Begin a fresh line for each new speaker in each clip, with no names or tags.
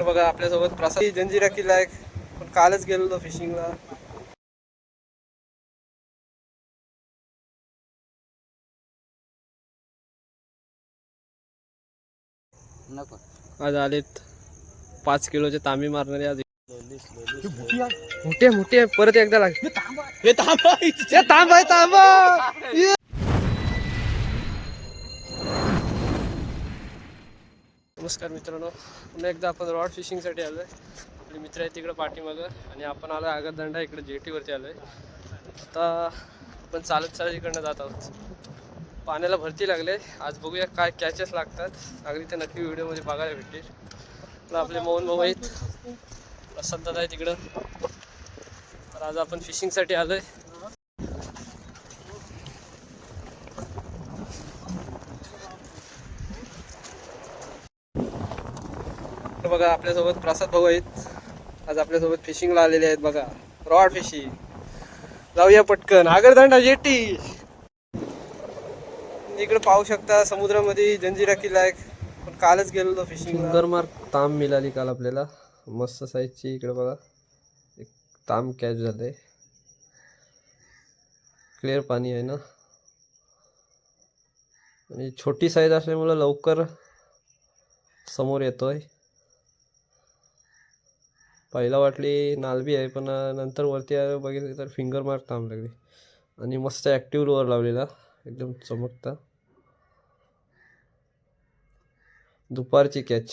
बघा आपल्यासोबत प्रसाद जंजिरा किल्ला आहे, पण कालच गेलो फिशिंगला. आज आलेत 5 किलोचे तांबे मारणारे. आज मोठे मोठे परत एकदा लागले. नमस्कार मित्रांनो, पुन्हा एकदा आपण रॉड फिशिंगसाठी आलो आहे. आपले मित्र आहेत तिकडं पाठीमागं आणि आपण आलो आगरदंडा इकडे जेटीवरती आलो आहे. आता आपण चालत इकडनं जात आहोत. पाण्याला भरती लागले. आज बघूया काय कॅचेस लागतात. अगदी ते नक्की व्हिडिओमध्ये बघायला भेटतील. तर आपले मोहन भाऊ आहेत, प्रसाद दादा आहे तिकडं. तर आज आपण फिशिंगसाठी आलो आहे. बघा आपल्यासोबत प्रसाद भाऊ आहेत. आज आपल्यासोबत फिशिंगला आलेले आहेत. बघा रॉड फिशिंग जाऊया पटकन. आगरदंडा जेटी इकडे पाहू शकता. समुद्रामध्ये जंजिरा किल्ला आहे, पण कालच गेलो फिशिंग. फिंगरमार्क ताम मिळाली काल आपल्याला, मस्त साईजची. इकडे बघा एक ताम कॅच झाले. क्लिअर पाणी आहे ना, आणि छोटी साईज असल्यामुळे लवकर समोर येतोय. पहिला वाटली नालबी आहे, पण नंतर वरती बघितलं तर फिंगर मार्क ताम लागली. आणि मस्त ॲक्टिव्ह लोअर लावलेला, एकदम चमकता. दुपारची कॅच,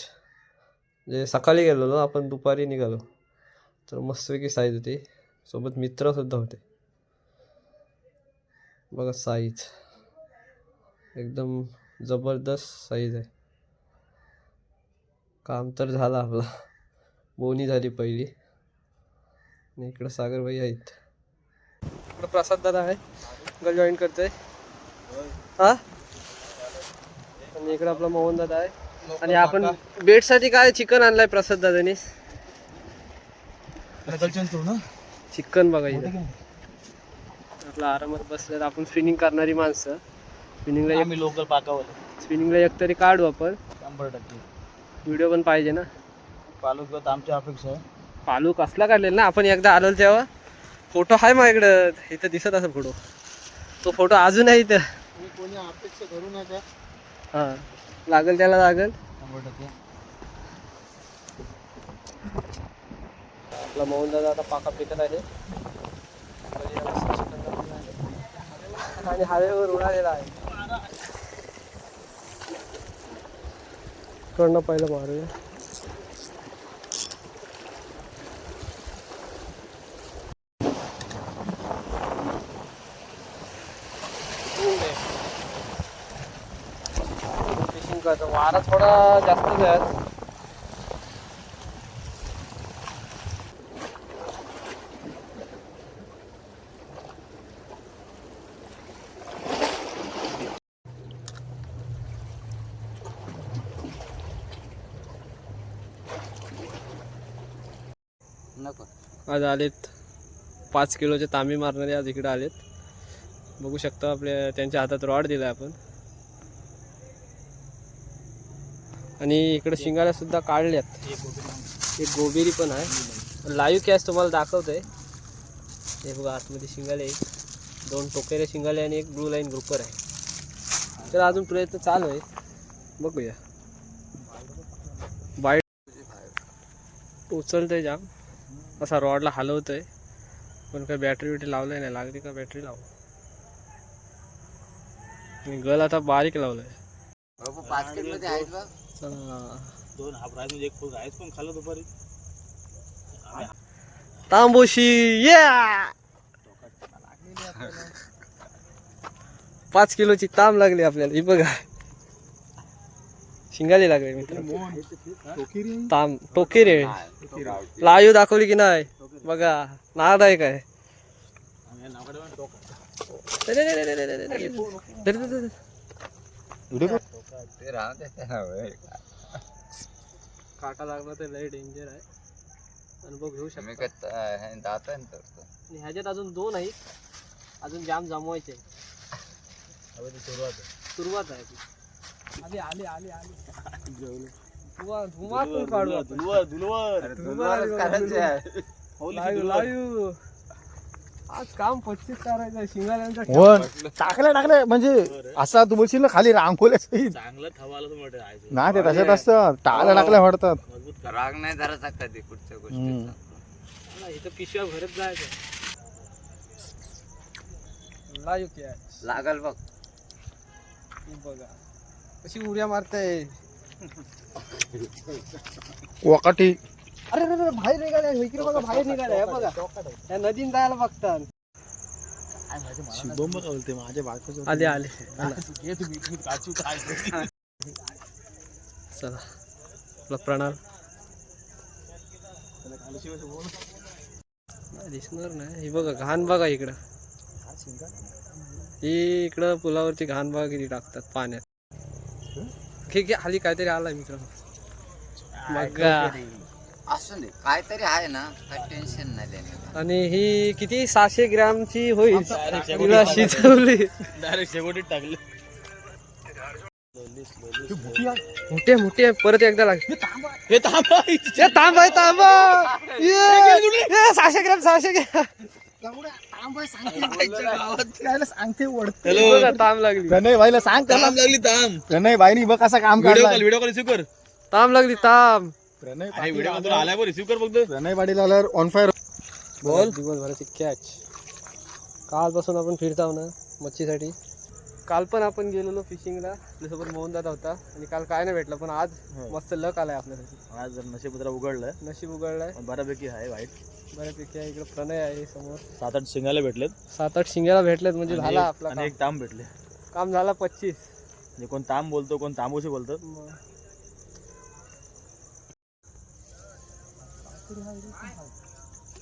म्हणजे सकाळी गेलेलो आपण, दुपारी निघालो. तर मस्तपैकी साईज होती. सोबत मित्रसुद्धा होते. बघा साईज एकदम जबरदस्त साईज आहे. काम तर झालं आपला, बोनी झाली पहिली. आणि इकडं सागरभाई आहेत. इकडं प्रसाद दादा आहे, गल जॉईन करतोय. हा, आणि इकडं आपला मोहन दादा आहे. आणि आपण बेटसाठी काय चिकन आणलाय प्रसाद दादानी. चिकन बघा इथं आपला आरामात बसल्यात. आपण स्विमिंग करणारी माणसं, स्विमिंगला आम्ही लोकल पाकावर स्विमिंगला एक तरी काढू आपण 100%. व्हिडिओ पण पाहिजे ना. पालूक आमची अपेक्षा आहे. पालू कसला काढलेला ना आपण एकदा आलो तेव्हा. फोटो आहे माझ्याकडं, इथं दिसत असेल फोटो. तो फोटो अजून आहे इथं. कोणी अपेक्षा धरू नका. हां, लागेल त्याला लागेल 100%. आपला मोहन दादा आता पाका फेकत आहे आणि हवेवर उडालेला आहे. कडनं पहिलं मारूया. फिशिंग करतो. वारा थोडा जास्तच आहे. आज आलेत 5 किलोचे तांबे मारणारे. आज इकडे आलेत. बघू शकता आपल्या त्यांच्या हातात रॉड दिलाय आपण. आणि इकडे शिंगाला सुद्धा काढल्यात. एक गोबेरी पण आहे. लाईव्ह कॅच तुम्हाला दाखवतोय. हे बघा आतमध्ये शिंगाले 2 टोकेरे शिंगाले आणि एक ब्लू लाईन ग्रुपर आहे. तर अजून प्रयत्न चालू आहे, बघूया. बाईट उचलतोय जाम, असा रॉडला हलवतोय. पण काय बॅटरी बिटरी लावलंय नाही. लागली का बॅटरी लाव. गल आता बारीक लावलंय.
5 किलोचे आहेत बघ.
2 हाफ राईस म्हणजे 1 फुल राईस पण खाल्लं दुपारी.
तांबोशी या 5 किलोची तांब लागली आपल्याला. ही बघा शिंगाली लागले मित्र. तांब टोकेरे लाईव्ह दाखवली की नाही बघा. नाद आहे काय. काटा लागला तर लय डेंजर आहे. अनुभव घेऊ शकतो. आणि ह्याच्यात अजून 2 आहेत. अजून जाम जमवायचे. सुरुवात आहे ती. आली आली आली आली. धुमाकूळ काढू आपण.
दुलवारच काढायचे आहे.
लाईव्ह. आज काम 25 करायचं शिंगाल्यांचा
हो टाकले म्हणजे असा तू बोलशील ना खाली रांगोल्या
चांगलं थवाला तर मोठं आहे
ना ते तशात असतात टाकल्या वाढतात.
मजबूत
राग नाही धरायचा कधी कुठच्या गोष्टीचा.
इथं पिशव्या भरत जायचं. लाईव्ह कॅच
लागल बघ.
बघा कशी उड्या मारताय.
वकाटी
अरे अरे बाहेर निघाल्या इकडे बघा बाहेर निघाल्या हे बघा या नदीन जायला बघतात.
शुभम बघा बोलते माझ्या बायकोचं
आले आले
काय
चला आपला प्रणाल दिसणार नाही. हे बघा घाण बघा इकडं. ही इकडं पुलावरती घाण बघा किती टाकतात पाण्यात. ठीक आहे खाली काहीतरी आलाय मित्र बघा.
असू दे काहीतरी आहे ना काय टेन्शन नाही देण्याचं.
आणि ही किती 600 ग्रॅमची होईल. तिला शिजवली
डायरेक्ट शेवटीत टाकलं.
मोठे मोठे परत एकदा लाग.
हे थांब
ये तांब आहे तांब. ये 600 ग्रॅम 600 ग्रॅम.
सांगते
बघा तांब लागली.
प्रणय भाईला सांग त्याला.
थांब लागली थांब.
प्रणय भाईनी बघ कसा काम
व्हिडिओ
काढला.
कॉल व्हिडिओ कॉल रिसीव्ह कर.
तांब लागली तांब.
प्रणय
अरे व्हिडिओ कॉल तुला आलाय बघ रिसीव्ह कर फक्त.
प्रणय पाटील आल्यावर ऑन फायर.
बोल दिवसभराची कॅच. कालपासून आपण फिरताव ना मच्छीसाठी. काल पण आपण गेलेलो फिशिंगला. त्यासोबत मोहन दादा होता आणि काल काय नाही भेटलं पण आज मस्त लक आलाय आपल्यासाठी.
आज नशीब जरा उघडलंय
नशीब उघडलाय
पण बऱ्यापैकी आहे वाईट.
बऱ्यापैकी आहे. इकडे प्रणय आहे समोर.
7-8 शिंगाला भेटलेत
7-8 शिंग्याला भेटलेत म्हणजे
आणि
झाला
एक-
आपला
आणि एक तांब भेटले.
काम झाला 25.
म्हणजे कोण तांब बोलतो कोण तांबूशी बोलतो.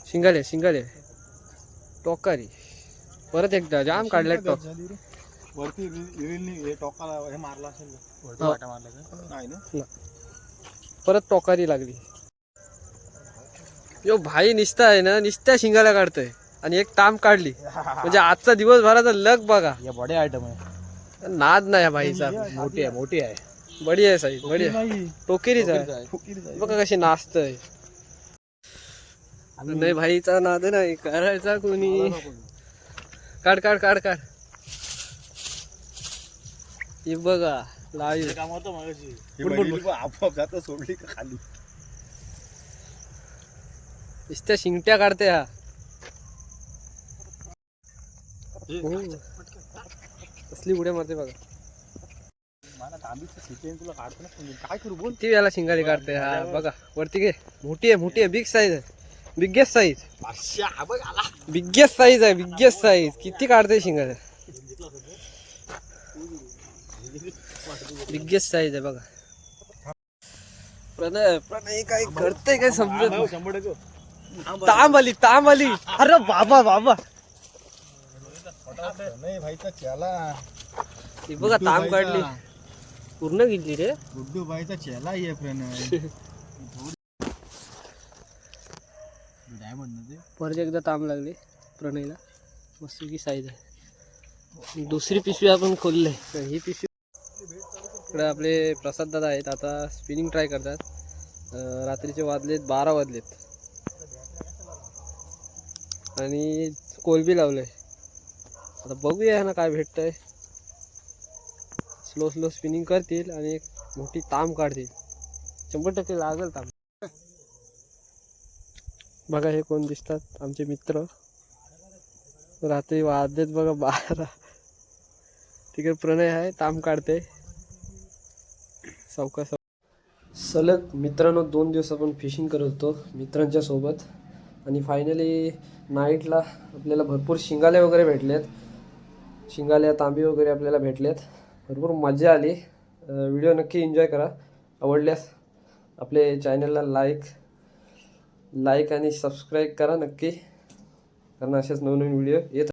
शिंगाले शिंगाले टोकारी परत एकदा जाम काढले टोक.
वरती हे टोकाला हे मारला असेल
हो.
वाटा मारला का?
नाही ना.
परत टोकारी लागली. यो भाई निसता आहे ना निसत्या शिंगाला काढतोय आणि एक ताम काढली म्हणजे आजचा दिवसभराचा लक बघा.
या बडे आयटम आहे.
नाद नाही या भाईचा.
मोठी आहे.
बडी आहे साईज बडी आहे. टोकेरीच आहे. बघा कशी नाचतय. नाही भाईचा नाद नाही करायचा कोणी. काढ काढ काढ काढ. हे बघा लाईव्ह.
काम होतं मगाशी.
ही बैली आपोआप जातं सोडली का खाली.
नुसत्या शिंगट्या काढते हा. कसली उड्या मारते बघा.
मला तांबीचं सिकेन तुला काढतो ना काय करू बोल.
किती वेळा शिंगाली काढते हा बघा. वरती घे. मोठी आहे बिग साईज आहे. बिगेस्ट साईज बिगेस्ट साईज आहे. बिगेस्ट साईज किती काढते शिंगाला. बिगेस्ट साईज आहे बघा. प्रणय प्रणय काय करते काय समजत नाही.
100%.
तांब आली. अरे बाबा बाबा.
प्रणय भाईचा चेला.
ही बघा तांब काढली. पूर्ण गेली रे.
गुड्डू भाईचा चेला आहे प्रणय.
परत एकदा तांब लागली प्रणयला. मस्त की साईज आहे. दुसरी पिशवी आपण खोलले. ही पिशवी इकडे आपले प्रसाद दादा आहेत. आता स्पिनिंग ट्राय करतात. रात्रीचे वाजलेत 12 वाजलेत आणि कोलबी लावलंय. आता बघूया ना काय भेटतंय. स्लो स्लो स्पिनिंग करतील आणि एक मोठी ताम काढतील. 100% लागेल ताम. बघा हे कोण दिसतात आमचे मित्र. रात्री वाजलेत बघा 12. तिकडे प्रणय आहे ताम काढते सावकाश. सलग मित्रांनो 2 दिवस आपण फिशिंग करत होतो मित्रांच्या सोबत आणि फायनली नाईटला आपल्याला भरपूर शिंगाले वगैरे भेटलेत. शिंगाल्या तांबी वगैरे आपल्याला भेटलेत. भरपूर मजा आली. व्हिडिओ नक्की एन्जॉय करा. आवडल्यास आपले चॅनलला लाईक आणि सबस्क्राईब करा नक्की. कारण असेच नवनवीन व्हिडिओ येत